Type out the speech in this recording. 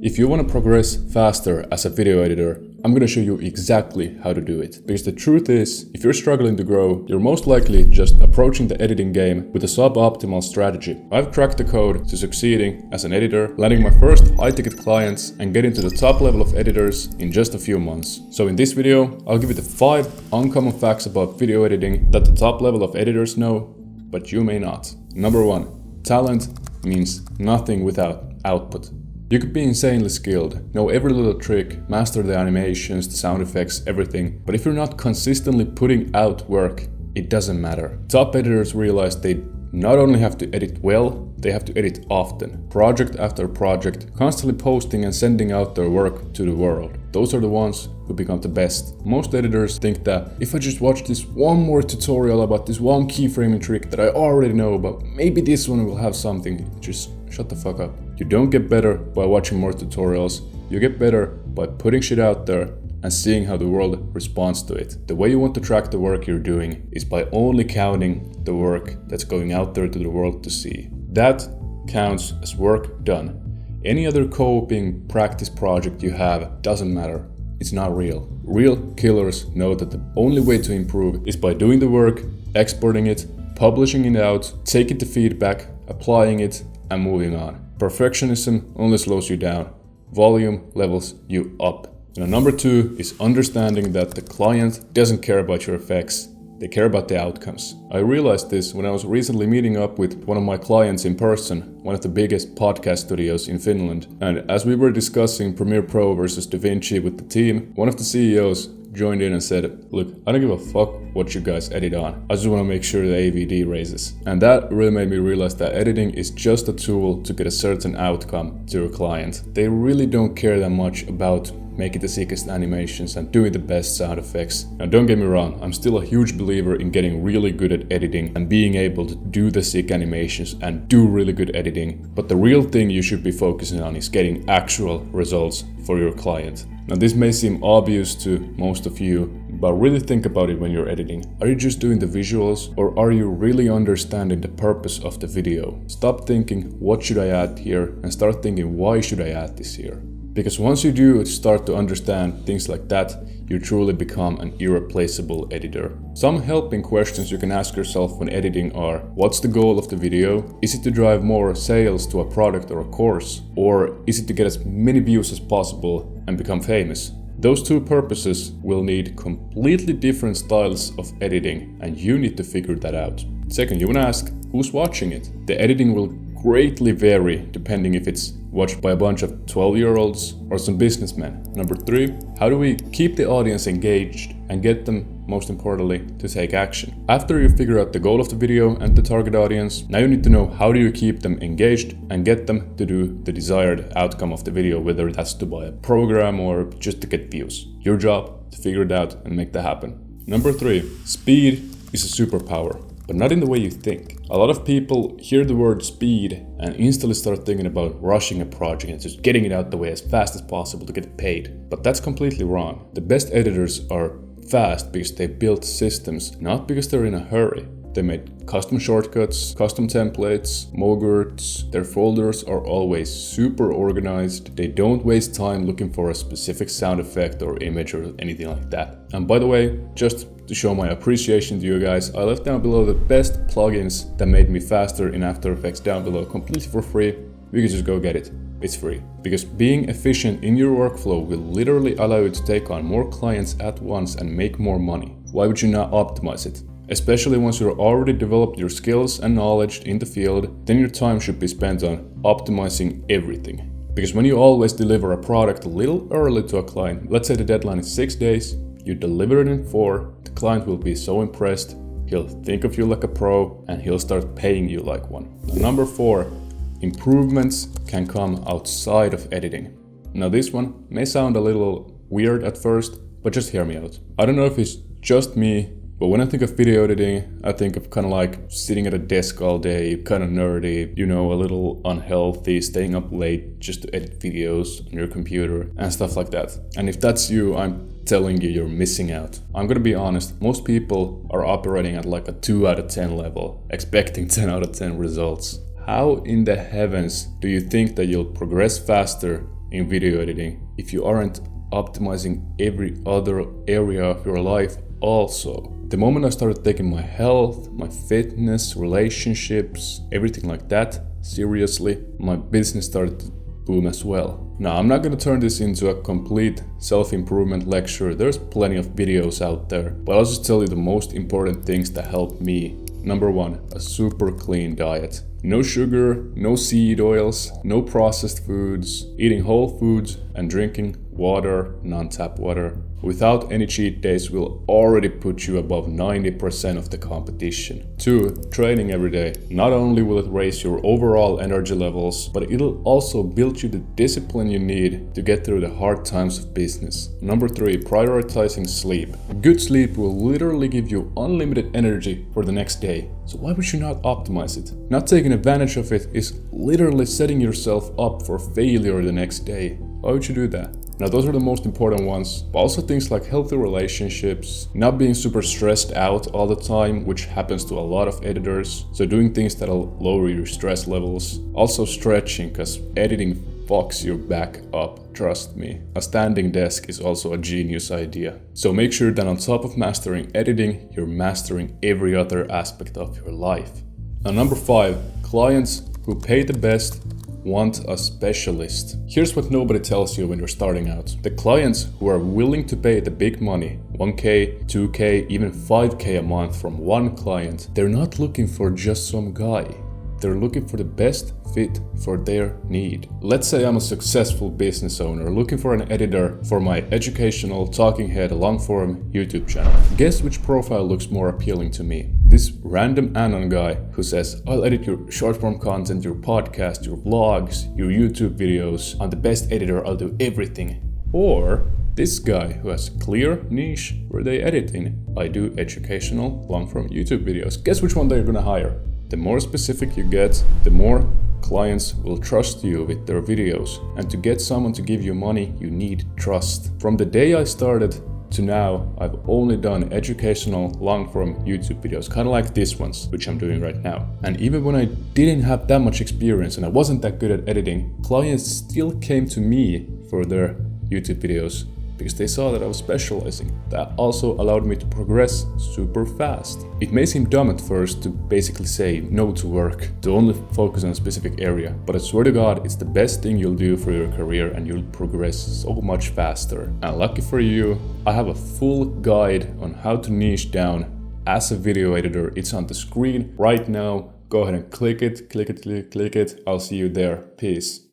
If you want to progress faster as a video editor, I'm going to show you exactly how to do it. Because the truth is, if you're struggling to grow, you're most likely just approaching the editing game with a suboptimal strategy. I've cracked the code to succeeding as an editor, landing my first high-ticket clients and getting to the top level of editors in just a few months. So in this video, I'll give you the 5 uncommon facts about video editing that the top level of editors know, but you may not. Number 1. Talent means nothing without output. You could be insanely skilled, know every little trick, master the animations, the sound effects, everything, but if you're not consistently putting out work, it doesn't matter. Top editors realize they not only have to edit well, they have to edit often, project after project, constantly posting and sending out their work to the world. Those are the ones who become the best. Most editors think that if I just watch this one more tutorial about this one keyframing trick that I already know about, maybe this one will have something. Just shut the fuck up. You don't get better by watching more tutorials. You get better by putting shit out there and seeing how the world responds to it. The way you want to track the work you're doing is by only counting the work that's going out there to the world to see. That counts as work done. Any other coping practice project you have doesn't matter. It's not real. Real killers know that the only way to improve is by doing the work, exporting it, publishing it out, taking the feedback, applying it, and moving on. Perfectionism only slows you down. Volume levels you up. Now, number 2 is understanding that the client doesn't care about your effects. They care about the outcomes. I realized this when I was recently meeting up with one of my clients in person, one of the biggest podcast studios in Finland. And as we were discussing Premiere Pro versus DaVinci with the team, one of the CEOs joined in and said, "Look, I don't give a fuck what you guys edit on. I just want to make sure the AVD raises." And that really made me realize that editing is just a tool to get a certain outcome to your client. They really don't care that much about making the sickest animations and doing the best sound effects. Now don't get me wrong, I'm still a huge believer in getting really good at editing and being able to do the sick animations and do really good editing. But the real thing you should be focusing on is getting actual results for your client. Now this may seem obvious to most of you, but really think about it when you're editing. Are you just doing the visuals, or are you really understanding the purpose of the video? Stop thinking, what should I add here? And start thinking, why should I add this here? Because once you do start to understand things like that, you truly become an irreplaceable editor. Some helping questions you can ask yourself when editing are: what's the goal of the video? Is it to drive more sales to a product or a course? Or is it to get as many views as possible and become famous? Those two purposes will need completely different styles of editing, and you need to figure that out. Second, you want to ask, who's watching it? The editing will greatly vary depending if it's watched by a bunch of 12-year-olds or some businessmen. Number 3, how do we keep the audience engaged and get them, most importantly, to take action? After you figure out the goal of the video and the target audience, now you need to know how do you keep them engaged and get them to do the desired outcome of the video, whether that's to buy a program or just to get views. Your job to figure it out and make that happen. Number 3, speed is a superpower, but not in the way you think. A lot of people hear the word speed and instantly start thinking about rushing a project and just getting it out the way as fast as possible to get paid. But that's completely wrong. The best editors are fast because they built systems, not because they're in a hurry. They made custom shortcuts, custom templates, mogurts. Their folders are always super organized. They don't waste time looking for a specific sound effect or image or anything like that. And by the way, just to show my appreciation to you guys, I left down below the best plugins that made me faster in After Effects down below completely for free. You can just go get it. It's free. Because being efficient in your workflow will literally allow you to take on more clients at once and make more money. Why would you not optimize it? Especially once you've already developed your skills and knowledge in the field, then your time should be spent on optimizing everything. Because when you always deliver a product a little early to a client, let's say the deadline is 6 days, you deliver it in 4, the client will be so impressed, he'll think of you like a pro and he'll start paying you like one. Now, number 4, improvements can come outside of editing. Now this one may sound a little weird at first, but just hear me out. I don't know if it's just me, but when I think of video editing, I think of kind of like sitting at a desk all day, kind of nerdy, a little unhealthy, staying up late just to edit videos on your computer and stuff like that. And if that's you, I'm telling you, you're missing out. I'm gonna be honest, most people are operating at like a 2 out of 10 level, expecting 10 out of 10 results. How in the heavens do you think that you'll progress faster in video editing if you aren't optimizing every other area of your life also. The moment I started taking my health, my fitness, relationships, everything like that seriously, my business started to boom as well. Now, I'm not gonna turn this into a complete self-improvement lecture. There's plenty of videos out there, but I'll just tell you the most important things that helped me. Number one, a super clean diet. No sugar, no seed oils, no processed foods, eating whole foods and drinking water, non-tap water, without any cheat days will already put you above 90% of the competition. 2. Training every day. Not only will it raise your overall energy levels, but it'll also build you the discipline you need to get through the hard times of business. Number 3. Prioritizing sleep. Good sleep will literally give you unlimited energy for the next day. So why would you not optimize it? Not taking advantage of it is literally setting yourself up for failure the next day. Why would you do that? Now, those are the most important ones, but also things like healthy relationships, not being super stressed out all the time, which happens to a lot of editors. So doing things that'll lower your stress levels. Also stretching, because editing fucks your back up, trust me. A standing desk is also a genius idea. So make sure that on top of mastering editing, you're mastering every other aspect of your life. Now, number 5, clients who pay the best want a specialist. Here's what nobody tells you when you're starting out. The clients who are willing to pay the big money, 1K, 2K, even 5K a month from one client, they're not looking for just some guy. They're looking for the best fit for their need. Let's say I'm a successful business owner looking for an editor for my educational talking head long-form YouTube channel. Guess which profile looks more appealing to me? This random anon guy who says, I'll edit your short-form content, your podcast, your vlogs, your YouTube videos. I'm the best editor, I'll do everything. Or this guy who has a clear niche where they edit in. I do educational long-form YouTube videos. Guess which one they're gonna hire? The more specific you get, the more clients will trust you with their videos. And to get someone to give you money, you need trust. From the day I started to now, I've only done educational long-form YouTube videos, kind of like these ones, which I'm doing right now. And even when I didn't have that much experience and I wasn't that good at editing, clients still came to me for their YouTube videos because they saw that I was specializing. That also allowed me to progress super fast. It may seem dumb at first to basically say no to work, to only focus on a specific area, but I swear to God, it's the best thing you'll do for your career and you'll progress so much faster. And lucky for you, I have a full guide on how to niche down as a video editor. It's on the screen right now. Go ahead and click it. I'll see you there. Peace.